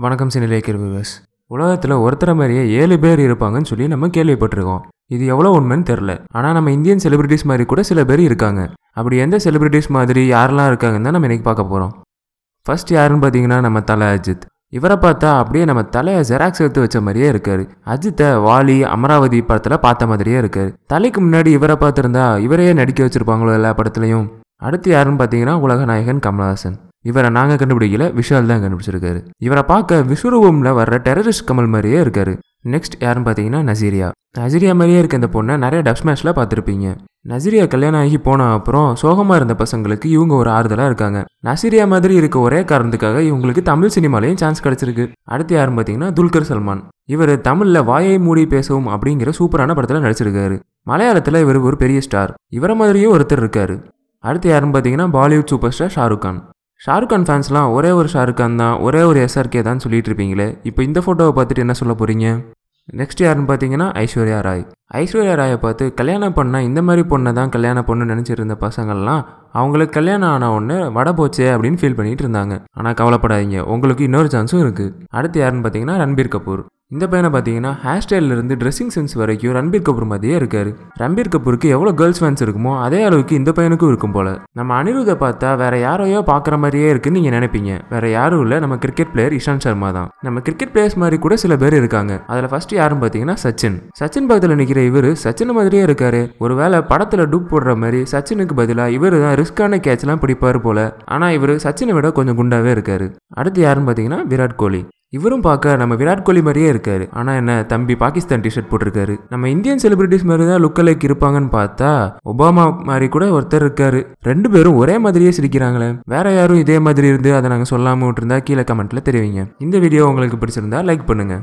வணக்கம் சினிலேக்கர் வியூவர்ஸ். உலகத்தில் ஒருத்தர மாதிரியே 7 பேர் இருப்பாங்கன்னு சொல்லி நம்ம கேள்விப்பட்டிருக்கோம். இது எவ்வளோ உண்மைன்னு தெரில. ஆனால் நம்ம இந்தியன் செலிபிரிட்டிஸ் மாதிரி கூட சில பேர் இருக்காங்க. அப்படி எந்த செலிபிரிட்டிஸ் மாதிரி யாரெல்லாம் இருக்காங்கன்னு தான் நம்ம இன்றைக்கி பார்க்க போகிறோம். ஃபர்ஸ்ட் யாருன்னு பார்த்தீங்கன்னா நம்ம தலை அஜித். இவரை பார்த்தா அப்படியே நம்ம தலையை ஜெராக்ஸ் எடுத்து வச்ச மாதிரியே இருக்காரு. அஜித்தை வாலி, அமராவதி படத்தில் பார்த்த மாதிரியே இருக்காரு. தலைக்கு முன்னாடி இவரை பார்த்துருந்தா இவரையே நடிக்க வச்சிருப்பாங்களோ எல்லா படத்துலையும். அடுத்து யாருன்னு பார்த்தீங்கன்னா உலக நாயகன் கமல்ஹாசன். இவரை நாங்கள் கண்டுபிடிக்கல, விஷால் தான் கண்டுபிடிச்சிருக்காரு. இவரை பார்க்க விஸ்வரூபமில் வர்ற டெரரிஸ்ட் கமல் மாதிரியே இருக்காரு. நெக்ஸ்ட் யாருன்னு பார்த்தீங்கன்னா நசீரியா. நசீரியா மாதிரியே இருக்க இந்த பொண்ணை நிறைய டப் ஸ்மாஷ்ல பார்த்துருப்பீங்க. நசீரியா கல்யாணம் ஆகி போன அப்புறம் சோகமாக இருந்த பசங்களுக்கு இவங்க ஒரு ஆறுதலாக இருக்காங்க. நசீரியா மாதிரி இருக்க ஒரே காரணத்துக்காக இவங்களுக்கு தமிழ் சினிமாலையும் சான்ஸ் கிடச்சிருக்கு. அடுத்து யாருன்னு பார்த்தீங்கன்னா துல்கர் சல்மான். இவர் தமிழில் வாயை மூடி பேசவும் அப்படிங்கிற சூப்பரான படத்தில் நடிச்சிருக்காரு. மலையாளத்தில் இவர் ஒரு பெரிய ஸ்டார். இவரை மாதிரியும் ஒருத்தர் இருக்காரு. அடுத்து யாருன்னு பார்த்தீங்கன்னா பாலிவுட் சூப்பர் ஸ்டார் ஷாருக் கான். ஷாருக் கான் ஃபேன்ஸ்லாம் ஒரே ஒரு ஷாருக் கான் தான், ஒரே ஒரு எஸ்ஆர்கே தான் சொல்லிட்டு இருப்பீங்களே. இப்போ இந்த ஃபோட்டோவை பார்த்துட்டு என்ன சொல்ல போகிறீங்க? நெக்ஸ்ட் யாருன்னு பார்த்தீங்கன்னா ஐஸ்வர்யா ராய். ஐஸ்வர்யா ராயை பார்த்து கல்யாணம் பண்ணால் இந்த மாதிரி பொண்ணை தான் கல்யாணம் பொண்ணு நினச்சிருந்த பசங்கள்லாம் அவங்களுக்கு கல்யாணம் ஆன ஒன்று வடை போச்சே அப்படின்னு ஃபீல் பண்ணிட்டு இருந்தாங்க. ஆனால் கவலைப்படாதீங்க, உங்களுக்கு இன்னொரு சான்ஸும் இருக்குது. அடுத்து யாருன்னு பார்த்தீங்கன்னா ரன்பீர் கபூர். இந்த பையனை பார்த்தீங்கன்னா ஹேர் ஸ்டைலிருந்து ட்ரெஸ்ஸிங் சென்ஸ் வரைக்கும் ரன்பீர் கபூர் மாதிரியே இருக்காரு. ரன்பீர் கபூருக்கு எவ்வளோ கேர்ள்ஸ் ஃபேன்ஸ் இருக்குமோ அதே அளவுக்கு இந்த பையனுக்கும் இருக்கும் போல. நம்ம அனிருத்தை பார்த்தா வேற யாரையோ பார்க்குற மாதிரியே இருக்குன்னு நீங்கள் நினைப்பீங்க. வேற யாரும் இல்லை, நம்ம கிரிக்கெட் பிளேயர் இஷாந்த் சர்மா தான். நம்ம கிரிக்கெட் பிளேயர்ஸ் மாதிரி கூட சில பேர் இருக்காங்க. அதில் ஃபர்ஸ்ட் யாருன்னு பார்த்தீங்கன்னா சச்சின். சச்சின் பக்கத்தில் நிற்கிற இவர் சச்சின் மாதிரியே இருக்காரு. ஒருவேளை படத்தில் டூப் போடுற மாதிரி சச்சினுக்கு பதிலாக இவர் தான் ரிஸ்கான கேட்ச்லாம் பிடிப்பார் போல. ஆனால் இவர் சச்சினை விட கொஞ்சம் குண்டாவே இருக்காரு. அடுத்து யாருன்னு பார்த்தீங்கன்னா விராட் கோலி. இவரும் பார்க்க நம்ம விராட் கோலி மாதிரியே இருக்காரு. ஆனால் என்ன தம்பி பாகிஸ்தான் டிஷர்ட் போட்டிருக்காரு. நம்ம இந்தியன் செலிபிரிட்டிஸ் மாதிரி தான் லுக் லைக் இருப்பாங்கன்னு பார்த்தா ஒபாமா மாதிரி கூட ஒருத்தர் இருக்காரு. 2 பேரும் ஒரே மாதிரியே சிரிக்கிறாங்களே. வேற யாரும் இதே மாதிரி இருந்து அதை நாங்கள் சொல்லாமல் விட்டுருந்தா கீழே கமெண்ட்ல தெரிவிங்க. இந்த வீடியோ உங்களுக்கு பிடிச்சிருந்தா லைக் பண்ணுங்க.